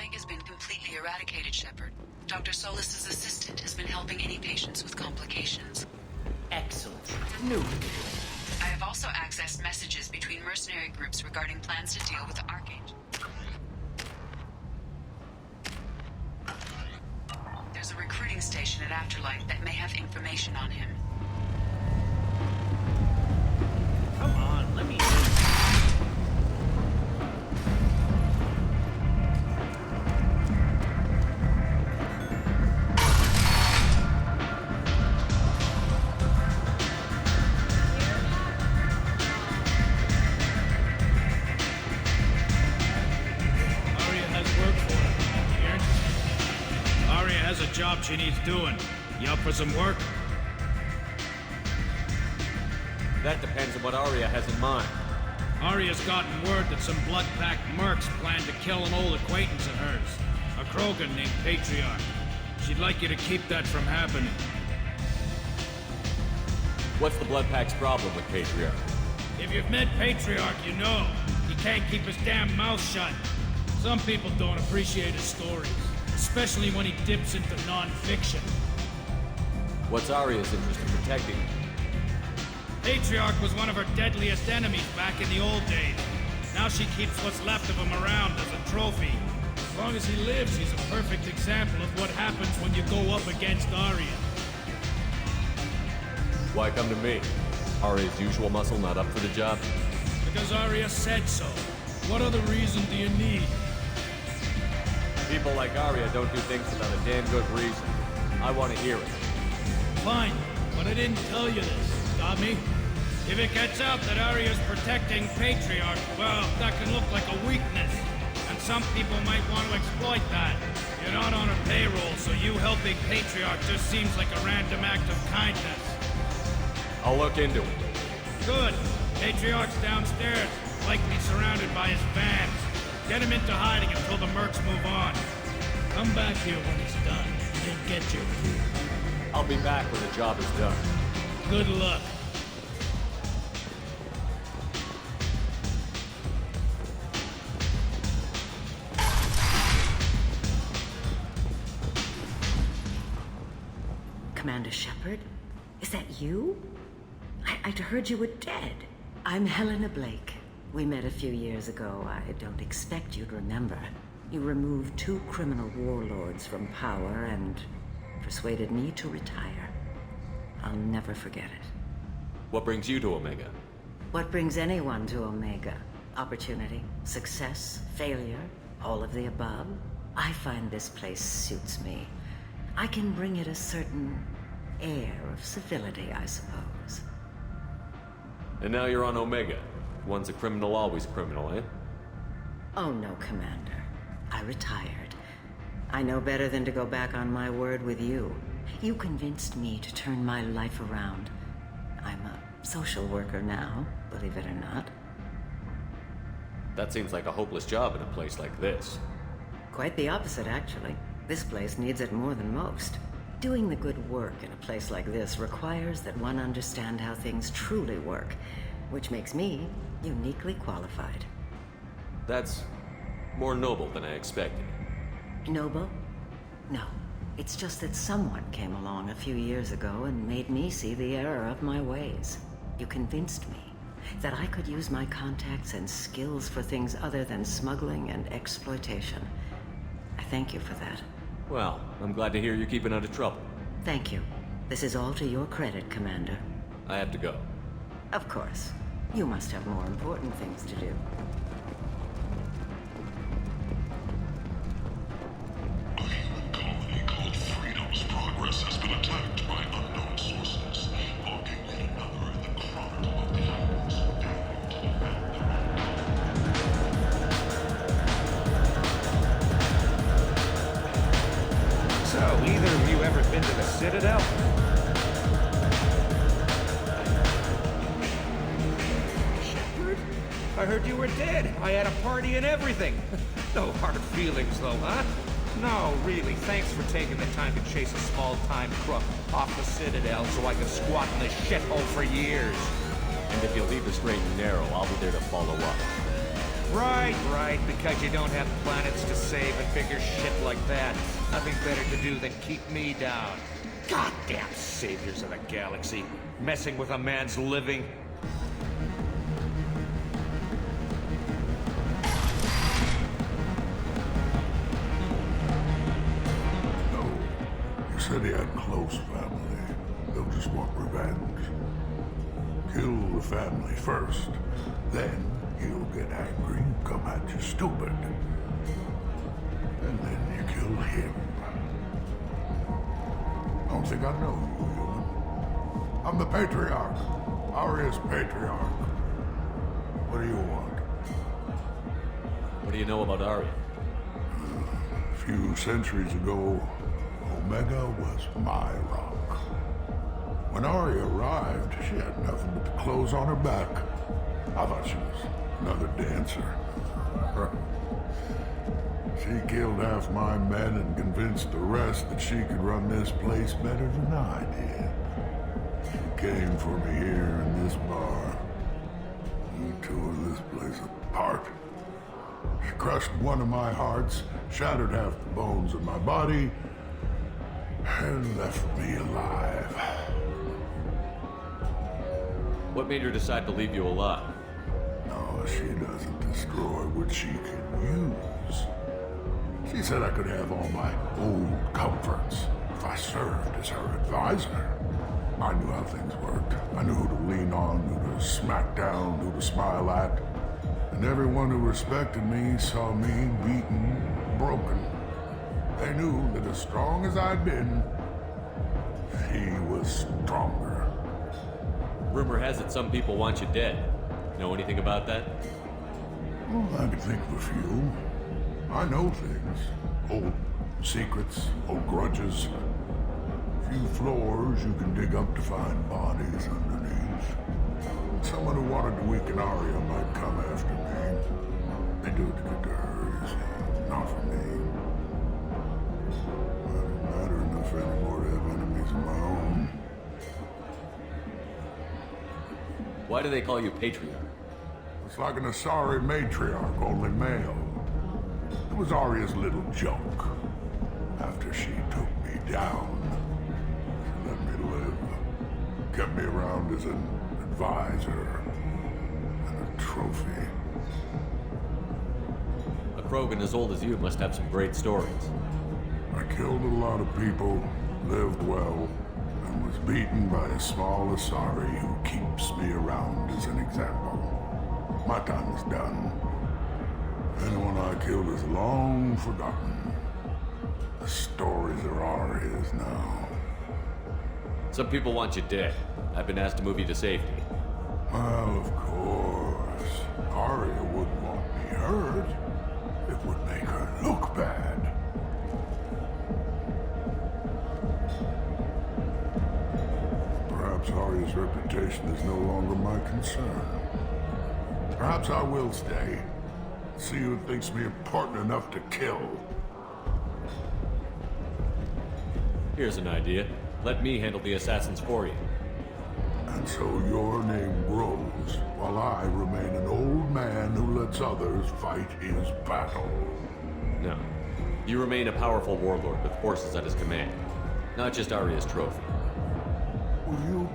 plague has been completely eradicated, Shepard. Dr. Solis's assistant has been helping any patients with complications. Excellent. New. I have also accessed messages between mercenary groups regarding plans to deal with the Archangel. There's a recruiting station at Afterlife that may have information on him. Come on, let me in. Job she needs doing. You up for some work? That depends on what Arya has in mind. Arya's gotten word that some blood-packed mercs plan to kill an old acquaintance of hers, a Krogan named Patriarch. She'd like you to keep that from happening. What's the Bloodpack's problem with Patriarch? If you've met Patriarch, you know. He can't keep his damn mouth shut. Some people don't appreciate his stories. Especially when he dips into non-fiction. What's Arya's interest in protecting him? Patriarch was one of her deadliest enemies back in the old days. Now she keeps what's left of him around as a trophy. As long as he lives, he's a perfect example of what happens when you go up against Arya. Why come to me? Arya's usual muscle not up for the job? Because Arya said so. What other reason do you need? People like Arya don't do things without a damn good reason. I want to hear it. Fine, but I didn't tell you this. Got me? If it gets out that Arya's protecting Patriarch, well, that can look like a weakness. And some people might want to exploit that. You're not on her payroll, so you helping Patriarch just seems like a random act of kindness. I'll look into it. Good. Patriarch's downstairs, likely surrounded by his fans. Get him into hiding until the mercs move on. Come back here when he's done, and get your food. I'll be back when the job is done. Good luck. Commander Shepard? Is that you? I'd heard you were dead. I'm Helena Blake. We met a few years ago. I don't expect you'd remember. You removed 2 criminal warlords from power and persuaded me to retire. I'll never forget it. What brings you to Omega? What brings anyone to Omega? Opportunity, success, failure, all of the above. I find this place suits me. I can bring it a certain air of civility, I suppose. And now you're on Omega. Once a criminal, always a criminal, eh? Oh no, Commander. I retired. I know better than to go back on my word with you. You convinced me to turn my life around. I'm a social worker now, believe it or not. That seems like a hopeless job in a place like this. Quite the opposite, actually. This place needs it more than most. Doing the good work in a place like this requires that one understand how things truly work, which makes me uniquely qualified. That's more noble than I expected. Noble? No. It's just that someone came along a few years ago and made me see the error of my ways. You convinced me that I could use my contacts and skills for things other than smuggling and exploitation. I thank you for that. Well, I'm glad to hear you're keeping out of trouble. Thank you. This is all to your credit, Commander. I have to go. Of course. You must have more important things to do. A human colony called Freedom's progress has been attacked by unknown sources, marking yet another in the chronicle of the humans So, either of you ever been to the Citadel? Shepard? I heard you were dead. I had a party and everything. No hard feelings, though, huh? No, really, thanks for taking the time to chase a small-time crook off the Citadel so I could squat in this shithole for years. And if you leave the straight and narrow, I'll be there to follow up. Right, because you don't have planets to save and bigger shit like that. Nothing better to do than keep me down. Goddamn saviors of the galaxy, messing with a man's living. No. You said he had close family. They'll just want revenge. Kill the family first. Then he'll get angry and come at you stupid. And then you kill him. I don't think I know you, human. I'm the Patriarch. Aria's Patriarch. What do you want? What do you know about Aria? A few centuries ago, Omega was my rock. When Aria arrived, she had nothing but the clothes on her back. I thought she was another dancer. She killed half my men and convinced the rest that she could run this place better than I did. She came for me here in this bar. We tore this place apart. She crushed one of my hearts, shattered half the bones in my body, and left me alive. What made her decide to leave you alive? No, she doesn't destroy what she can use. She said I could have all my old comforts if I served as her advisor. I knew how things worked. I knew who to lean on, who to smack down, who to smile at. And everyone who respected me saw me beaten, broken. They knew that as strong as I'd been, she was stronger. Rumor has it some people want you dead. Know anything about that? Well, I can think of a few. I know things. Old secrets, old grudges. Few floors you can dig up to find bodies underneath. Someone who wanted to weaken Aria might come after me. They do it to get to her, you see. Not for me. I don't matter enough anymore to have enemies of my own. Why do they call you Patriarch? It's like an Asari matriarch, only male. It was Aria's little joke. After she took me down, she let me live. Kept me around as an advisor and a trophy. A Krogan as old as you must have some great stories. I killed a lot of people, lived well, and was beaten by a small Asari who keeps me around as an example. My time is done. Anyone I killed is long forgotten. The stories are Aria's now. Some people want you dead. I've been asked to move you to safety. Well, of course. Aria wouldn't want me hurt. It would make her look bad. Perhaps Aria's reputation is no longer my concern. Perhaps I will stay. See who thinks me important enough to kill. Here's an idea. Let me handle the assassins for you. And so your name grows, while I remain an old man who lets others fight his battle. No. You remain a powerful warlord with forces at his command. Not just Aria's trophy. Well, you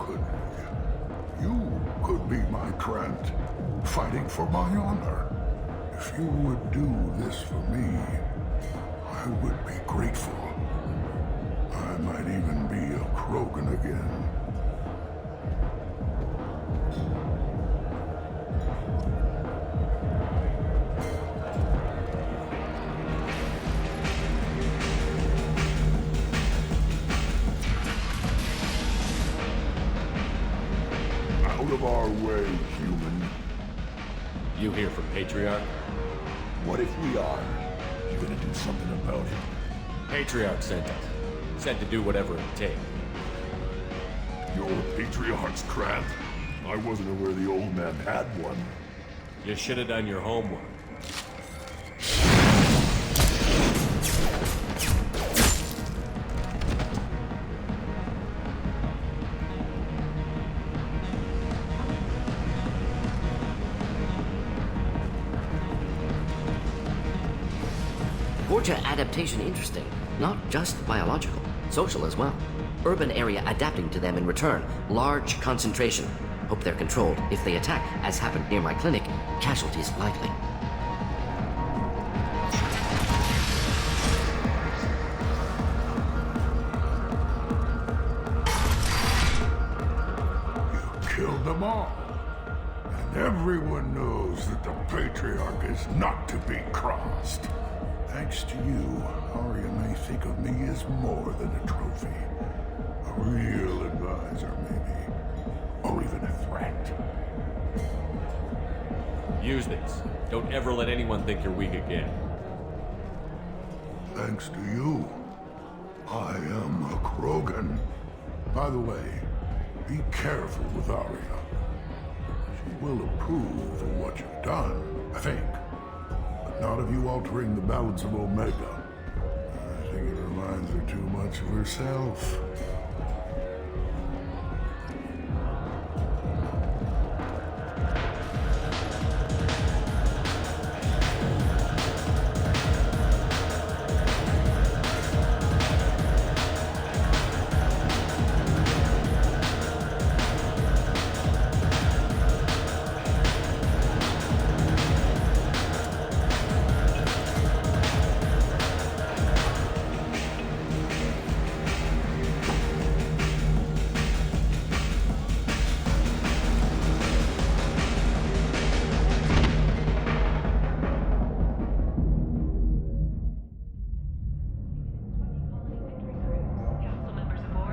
could be my Trent, fighting for my honor. If you would do this for me, I would be grateful. I might even be a Krogan again. Out of our way, human. You here from Patriarch? What if we are? You gonna do something about it? Patriarch sent us. Said to do whatever it takes. You're a Patriarch's crap? I wasn't aware the old man had one. You should have done your homework. Georgia adaptation interesting. Not just biological, social as well. Urban area adapting to them in return. Large concentration. Hope they're controlled. If they attack, as happened near my clinic, casualties likely. Killed them all. And everyone knows that the Patriarch is not to be crossed. Thanks to you, Arya may think of me as more than a trophy. A real advisor, maybe. Or even a threat. Use these. Don't ever let anyone think you're weak again. Thanks to you, I am a Krogan. By the way, be careful with Arya. She will approve of what you've done, I think. But not of you altering the balance of Omega. I think it reminds her too much of herself.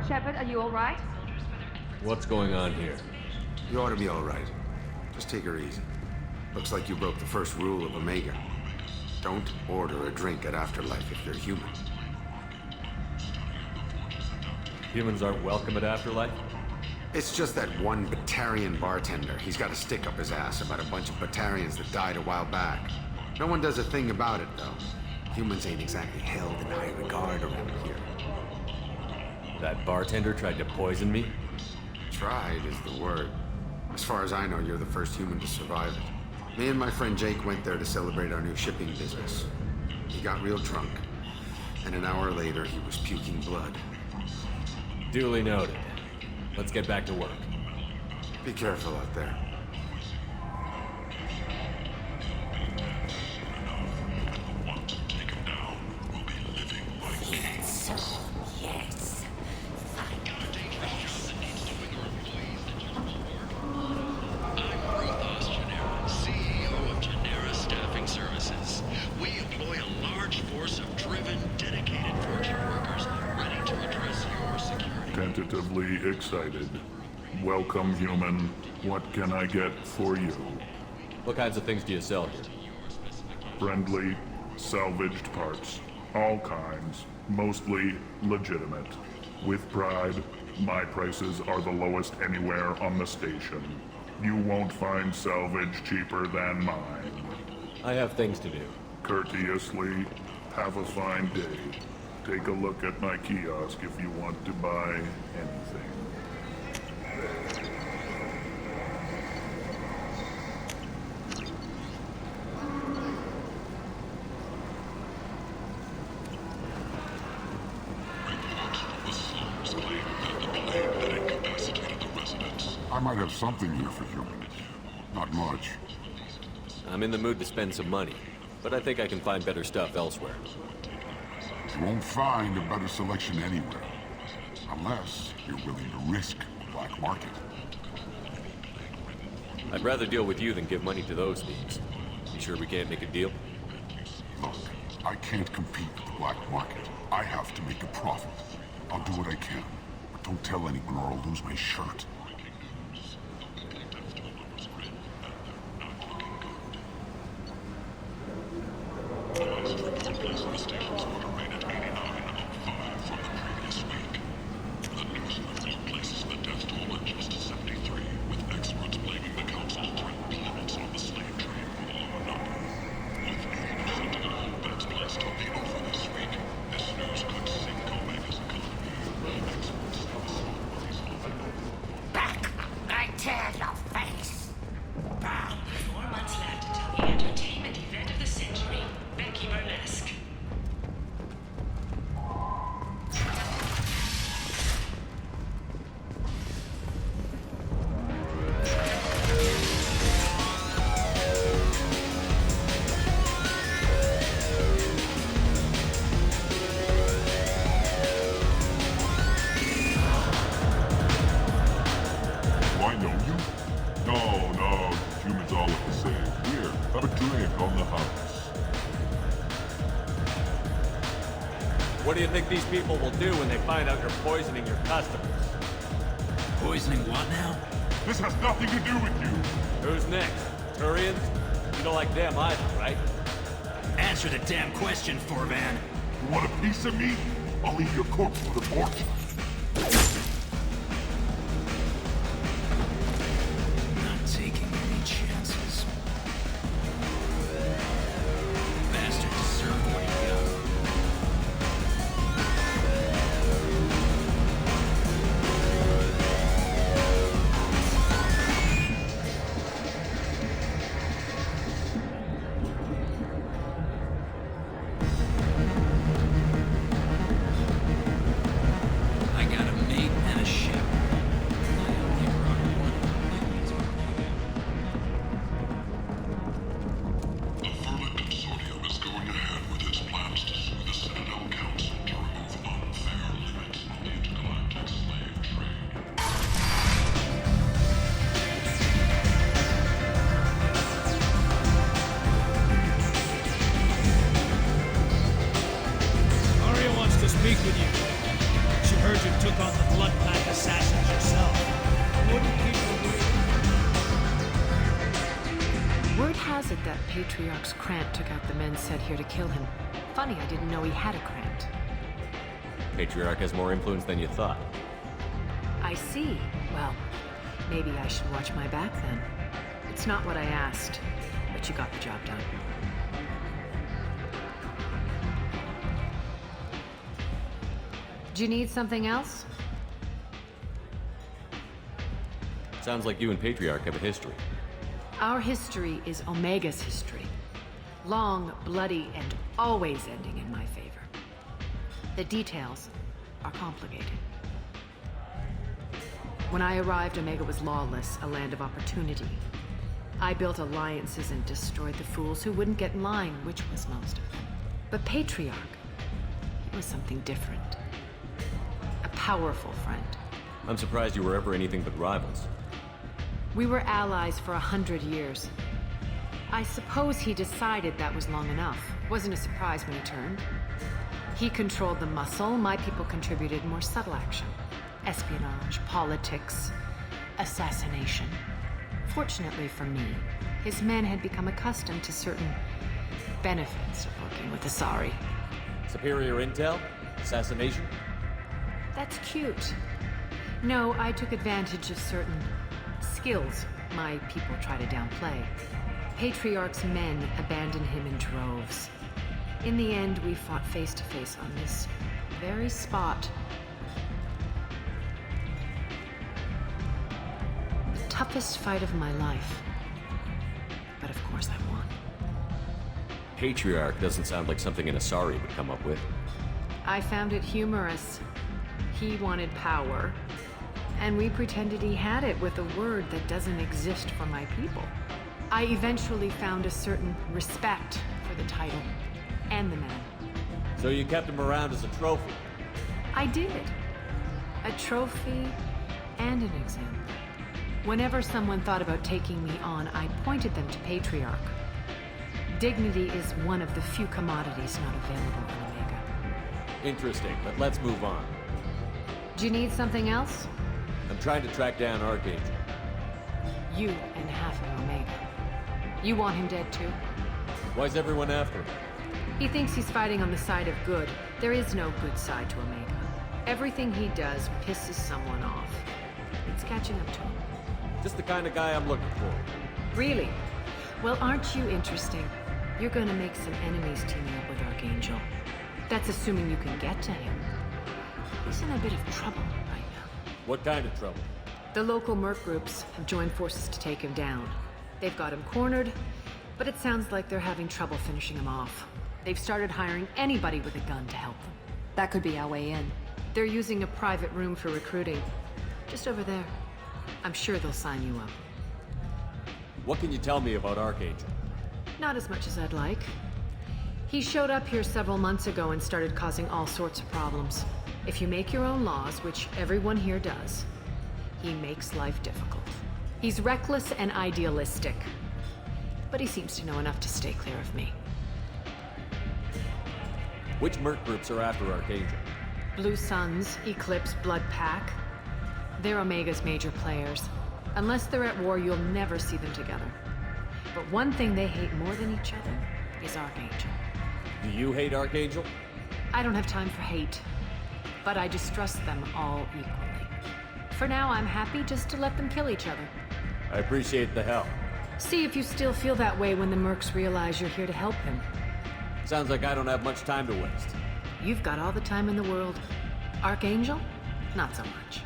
Shepard, are you all right? What's going on here? You ought to be all right. Just take her easy. Looks like you broke the first rule of Omega. Don't order a drink at Afterlife if you're human. Humans aren't welcome at Afterlife? It's just that one Batarian bartender. He's got a stick up his ass about a bunch of Batarians that died a while back. No one does a thing about it, though. Humans ain't exactly held in high regard around here. That bartender tried to poison me? Tried is the word. As far as I know, you're the first human to survive it. Me and my friend Jake went there to celebrate our new shipping business. He got real drunk, and an hour later he was puking blood. Duly noted. Let's get back to work. Be careful out there. Tentatively excited. Welcome, human. What can I get for you? What kinds of things do you sell here? Friendly, salvaged parts. All kinds. Mostly legitimate. With pride, my prices are the lowest anywhere on the station. You won't find salvage cheaper than mine. I have things to do. Courteously, have a fine day. Take a look at my kiosk if you want to buy anything. I might have something here for humans. Not much. I'm in the mood to spend some money, but I think I can find better stuff elsewhere. You won't find a better selection anywhere. Unless you're willing to risk the black market. I'd rather deal with you than give money to those thieves. You sure we can't make a deal? Look, I can't compete with the black market. I have to make a profit. I'll do what I can. But don't tell anyone or I'll lose my shirt. What do you think these people will do when they find out you're poisoning your customers? Poisoning what now? This has nothing to do with you. Who's next? Turians? You don't like them either, right? Answer the damn question, Forvan. You want a piece of me? I'll leave your corpse for the torch. Not taking any chances. Bastard deserved what he got. I got a mate and a ship. I only brought one. The Vermin Consortium is going ahead with its plans to sue the Citadel Council to remove unfair limits on the intergalactic slave trade. Arya wants to speak with you. She heard you took on the Blood Pack assassins yourself. Wouldn't keep her waiting. Word has it that Patriarch's Krant took out the men sent here to kill him. Funny, I didn't know he had a Krant. Patriarch has more influence than you thought. I see. Well, maybe I should watch my back then. It's not what I asked, but you got the job done. Do you need something else? Sounds like you and Patriarch have a history. Our history is Omega's history. Long, bloody, and always ending in my favor. The details are complicated. When I arrived, Omega was lawless, a land of opportunity. I built alliances and destroyed the fools who wouldn't get in line, which was most of them. But Patriarch, he was something different. A powerful friend. I'm surprised you were ever anything but rivals. We were allies for 100 years. I suppose he decided that was long enough. Wasn't a surprise when he turned. He controlled the muscle, my people contributed more subtle action. Espionage, politics, assassination. Fortunately for me, his men had become accustomed to certain benefits of working with Asari. Superior intel? Assassination? That's cute. No, I took advantage of certain skills my people try to downplay. Patriarch's men abandoned him in droves. In the end, we fought face to face on this very spot. The toughest fight of my life. But of course I won. Patriarch doesn't sound like something an Asari would come up with. I found it humorous. He wanted power, and we pretended he had it with a word that doesn't exist for my people. I eventually found a certain respect for the title and the man. So you kept him around as a trophy? I did. A trophy and an example. Whenever someone thought about taking me on, I pointed them to Patriarch. Dignity is one of the few commodities not available in Omega. Interesting, but let's move on. Do you need something else? I'm trying to track down Archangel. You and half of Omega. You want him dead too? Why's everyone after him? He thinks he's fighting on the side of good. There is no good side to Omega. Everything he does pisses someone off. It's catching up to him. Just the kind of guy I'm looking for. Really? Well, aren't you interesting? You're gonna make some enemies teaming up with Archangel. That's assuming you can get to him. He's in a bit of trouble right now. What kind of trouble? The local merc groups have joined forces to take him down. They've got him cornered, but it sounds like they're having trouble finishing him off. They've started hiring anybody with a gun to help them. That could be our way in. They're using a private room for recruiting. Just over there. I'm sure they'll sign you up. What can you tell me about Archangel? Not as much as I'd like. He showed up here several months ago and started causing all sorts of problems. If you make your own laws, which everyone here does, he makes life difficult. He's reckless and idealistic. But he seems to know enough to stay clear of me. Which merc groups are after Archangel? Blue Suns, Eclipse, Blood Pack. They're Omega's major players. Unless they're at war, you'll never see them together. But one thing they hate more than each other is Archangel. Do you hate Archangel? I don't have time for hate, but I distrust them all equally. For now, I'm happy just to let them kill each other. I appreciate the help. See if you still feel that way when the mercs realize you're here to help him. Sounds like I don't have much time to waste. You've got all the time in the world. Archangel? Not so much.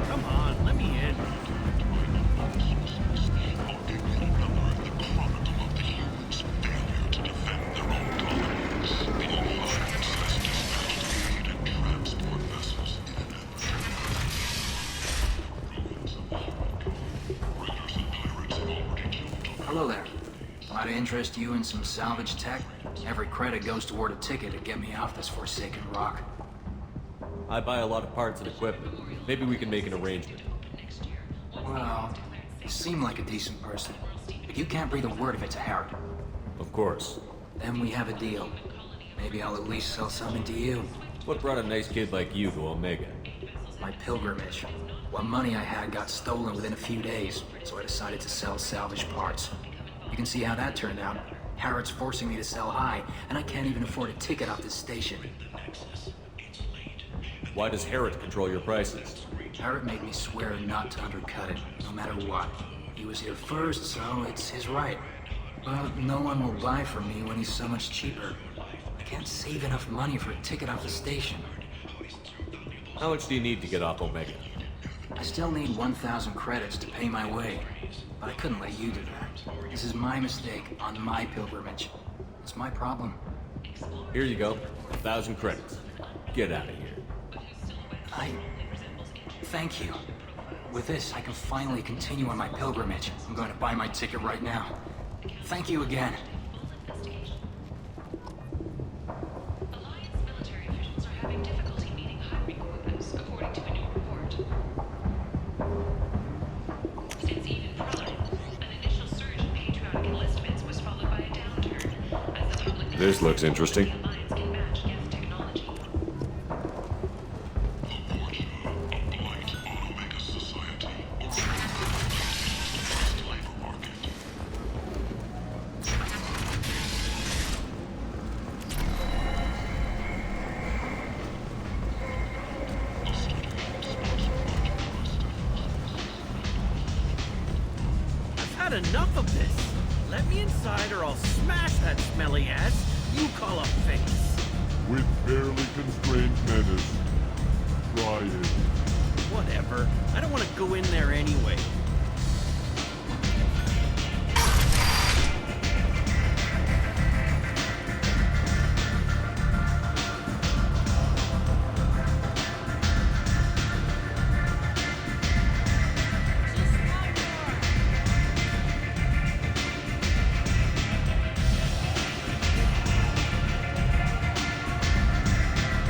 Come on, let me in. Hello there. Might I interest you in some salvage tech? Every credit goes toward a ticket to get me off this forsaken rock. I buy a lot of parts and equipment. Maybe we can make an arrangement. Well, you seem like a decent person, but you can't breathe a word if it's a Herod. Of course. Then we have a deal. Maybe I'll at least sell something to you. What brought a nice kid like you to Omega? My pilgrimage. What money I had got stolen within a few days, so I decided to sell salvage parts. You can see how that turned out. Harrod's forcing me to sell high, and I can't even afford a ticket off this station. Why does Herod control your prices? Harrod made me swear not to undercut it, no matter what. He was here first, so it's his right. But no one will buy from me when he's so much cheaper. I can't save enough money for a ticket off the station. How much do you need to get off Omega? I still need 1,000 credits to pay my way, but I couldn't let you do that. This is my mistake on my pilgrimage. It's my problem. Here you go. 1,000 credits. Get out of here. Thank you. With this, I can finally continue on my pilgrimage. I'm going to buy my ticket right now. Thank you again. Alliance military officials are having difficulty meeting hiring quotas, according to a new report. Since even Prime, an initial surge in patriotic enlistments was followed by a downturn, as the public... This looks interesting. Alliance can match Geth technology. I've had enough of this. Let me inside or I'll smash that smelly ass you call a face. With barely constrained menace. Try it. Whatever. I don't want to go in